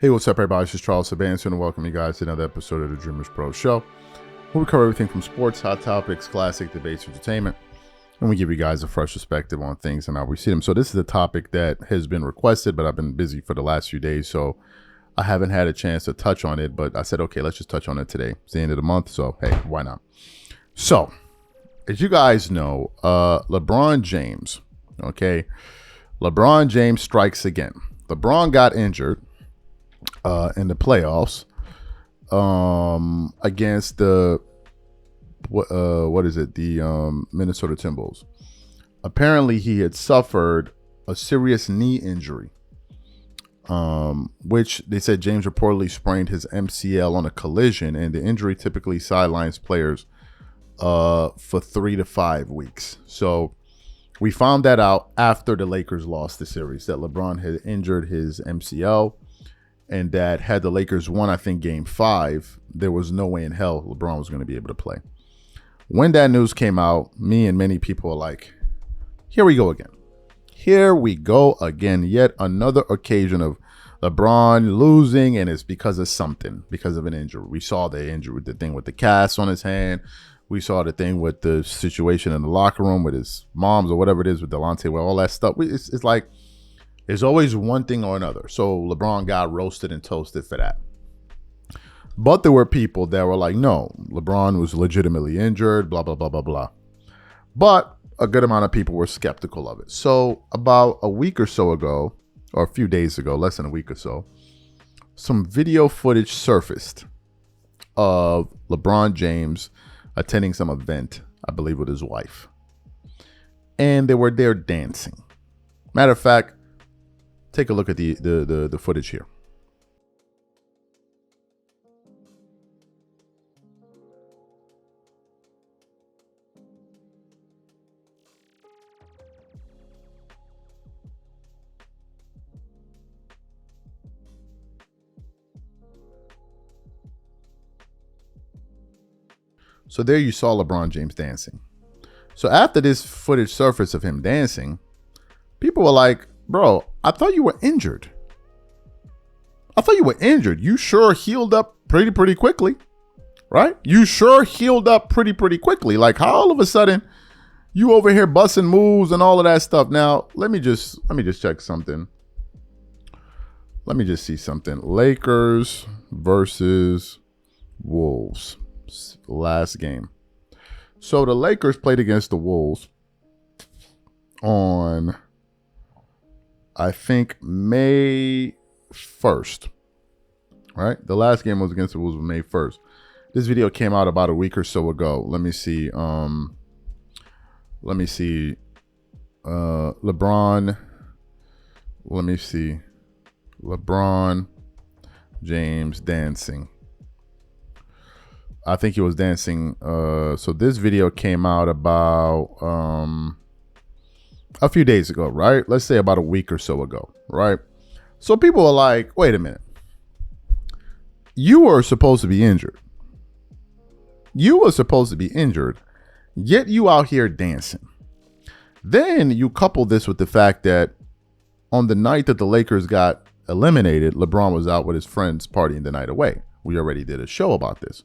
Hey, what's up, everybody? This is Charles Sebastian, and welcome you guys to another episode of the Dreamers Pro Show, where we cover everything from sports, hot topics, classic debates, entertainment, and we give you guys a fresh perspective on things and how we see them. So this is a topic that has been requested, but I've been busy for the last few days, so I haven't had a chance to touch on it, but I said, okay, let's just touch on it today. It's the end of the month, so hey, why not? So, as you guys know, LeBron James, okay? LeBron James strikes again. LeBron got injured in the playoffs against the Minnesota Timberwolves. Apparently he had suffered a serious knee injury, which they said James reportedly sprained his MCL on a collision, and the injury typically sidelines players for 3 to 5 weeks. So we found that out after the Lakers lost the series, that LeBron had injured his MCL, and that had the Lakers won, I think, Game 5, there was no way in hell LeBron was going to be able to play. When that news came out, me and many people are like, here we go again. Here we go again. Yet another occasion of LeBron losing, and it's because of something, because of an injury. We saw the injury, the thing with the cast on his hand. We saw the thing with the situation in the locker room with his moms or whatever it is with Delonte, with all that stuff. It's like, there's always one thing or another. So LeBron got roasted and toasted for that. But there were people that were like, no, LeBron was legitimately injured, blah, blah, blah, blah, blah. But a good amount of people were skeptical of it. So about a week or so ago, or a few days ago, less than a week or so, some video footage surfaced of LeBron James attending some event, I believe with his wife. And they were there dancing. Matter of fact, take a look at the footage here. So there you saw LeBron James dancing. So after this footage surfaced of him dancing, people were like, bro, I thought you were injured. You sure healed up pretty quickly, right? You sure healed up pretty quickly. Like, how all of a sudden you over here busting moves and all of that stuff? Now, let me just check something. Let me just see something. Lakers versus Wolves. Last game. So the Lakers played against the Wolves on, I think, May 1st, right? The last game was against the Wolves on May 1st. This video came out about a week or so ago. Let me see. LeBron. Let me see. LeBron James dancing. I think he was dancing. So this video came out about a few days ago, right? Let's say about a week or so ago, right? So people are like, wait a minute. You were supposed to be injured. Yet you out here dancing. Then you couple this with the fact that on the night that the Lakers got eliminated, LeBron was out with his friends partying the night away. We already did a show about this.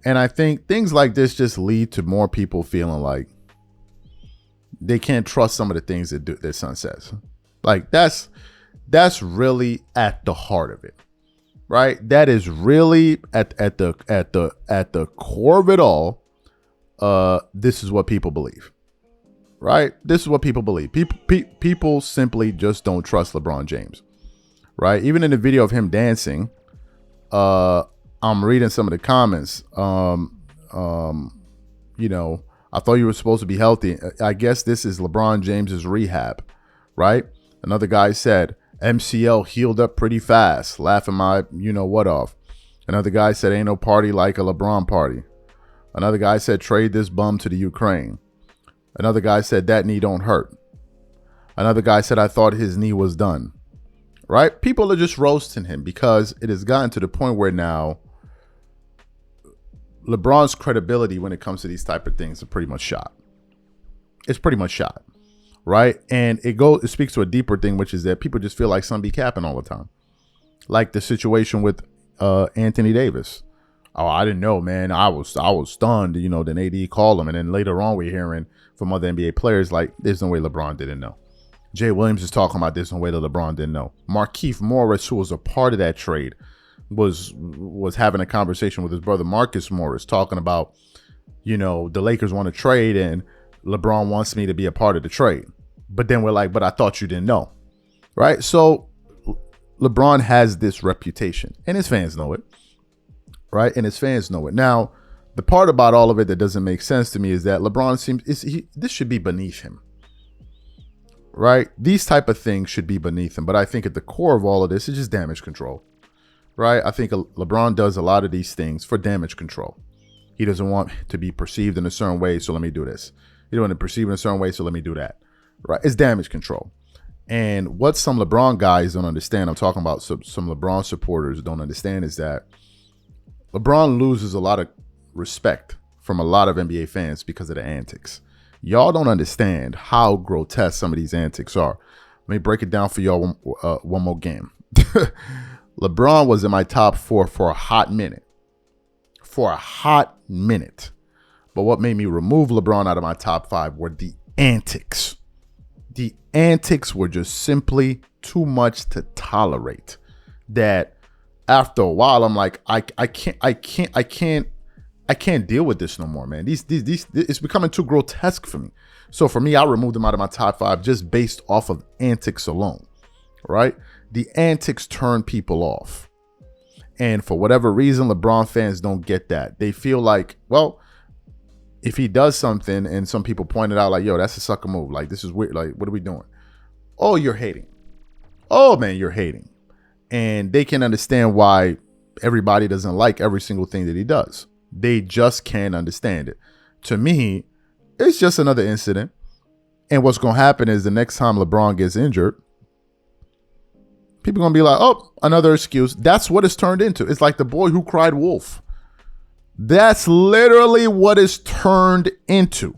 And I think things like this just lead to more people feeling like they can't trust some of the things that their son says. Like that's really at the heart of it, right? That is really at the core of it all. This is what people believe, right? This is what people believe. People simply just don't trust LeBron James, right? Even in the video of him dancing, I'm reading some of the comments. I thought you were supposed to be healthy. I guess this is LeBron James's rehab, right? Another guy said, MCL healed up pretty fast, laughing my you-know-what off. Another guy said, ain't no party like a LeBron party. Another guy said, trade this bum to the Ukraine. Another guy said, that knee don't hurt. Another guy said, I thought his knee was done, right? People are just roasting him because it has gotten to the point where now LeBron's credibility when it comes to these type of things are pretty much shot. It's pretty much shot, right? And it speaks to a deeper thing, which is that people just feel like some be capping all the time. Like the situation with Anthony Davis. Oh, I didn't know, man. I was stunned, you know, then AD called him. And then later on, we're hearing from other NBA players like, there's no way LeBron didn't know. Jay Williams is talking about there's no way that LeBron didn't know. Markieff Morris, who was a part of that trade, was having a conversation with his brother Marcus Morris, talking about, you know, the Lakers want to trade and LeBron wants me to be a part of the trade. But then we're like, but I thought you didn't know. Right? So LeBron has this reputation and his fans know it. Right? And his fans know it. Now, the part about all of it that doesn't make sense to me is that LeBron seems, this should be beneath him. Right? These type of things should be beneath him. But I think at the core of all of this is just damage control. Right? I think LeBron does a lot of these things for damage control. He doesn't want to be perceived in a certain way, so let me do this. He doesn't want to be perceived in a certain way, so let me do that. Right? It's damage control. And what some LeBron guys don't understand, I'm talking about some LeBron supporters don't understand, is that LeBron loses a lot of respect from a lot of NBA fans because of the antics. Y'all don't understand how grotesque some of these antics are. Let me break it down for y'all one more game. LeBron was in my top 4 for a hot minute. For a hot minute. But what made me remove LeBron out of my top 5 were the antics. The antics were just simply too much to tolerate. That after a while, I'm like, I can't deal with this no more, man. These it's becoming too grotesque for me. So for me, I removed them out of my top 5 just based off of antics alone, right? The antics turn people off. And for whatever reason, LeBron fans don't get that. They feel like, well, if he does something and some people pointed out like, yo, that's a sucker move. Like, this is weird. Like, what are we doing? Oh, you're hating. Oh, man, you're hating. And they can understand why everybody doesn't like every single thing that he does. They just can't understand it. To me, it's just another incident. And what's going to happen is the next time LeBron gets injured, people are going to be like, oh, another excuse. That's what it's turned into. It's like the boy who cried wolf. That's literally what it's turned into.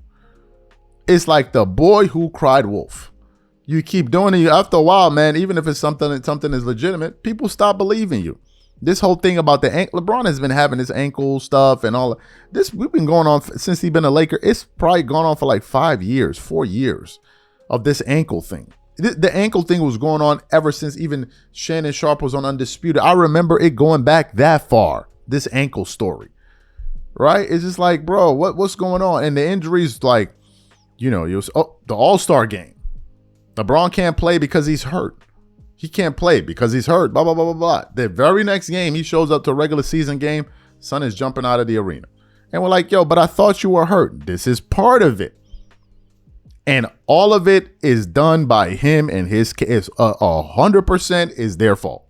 It's like the boy who cried wolf. You keep doing it. After a while, man, even if it's something is legitimate, people stop believing you. This whole thing about the ankle, LeBron has been having this ankle stuff and all this. We've been going on since he's been a Laker. It's probably gone on for like 4 years of this ankle thing. The ankle thing was going on ever since even Shannon Sharp was on Undisputed. I remember it going back that far, this ankle story, right? It's just like, bro, what's going on? And the injuries, like, you know, the All-Star game. LeBron can't play because he's hurt. He can't play because he's hurt, blah, blah, blah, blah, blah. The very next game, he shows up to a regular season game, son is jumping out of the arena. And we're like, yo, but I thought you were hurt. This is part of it. And all of it is done by him and his case. 100% is their fault.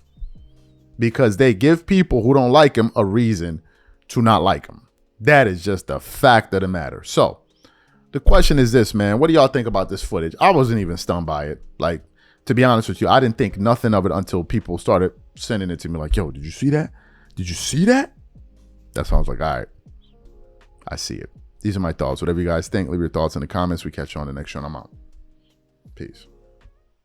Because they give people who don't like him a reason to not like him. That is just the fact of the matter. So, the question is this, man. What do y'all think about this footage? I wasn't even stunned by it. Like, to be honest with you, I didn't think nothing of it until people started sending it to me like, yo, did you see that? Did you see that? That's when I was like, all right, I see it. These are my thoughts. Whatever you guys think, leave your thoughts in the comments. We catch you on the next show and I'm out. Peace.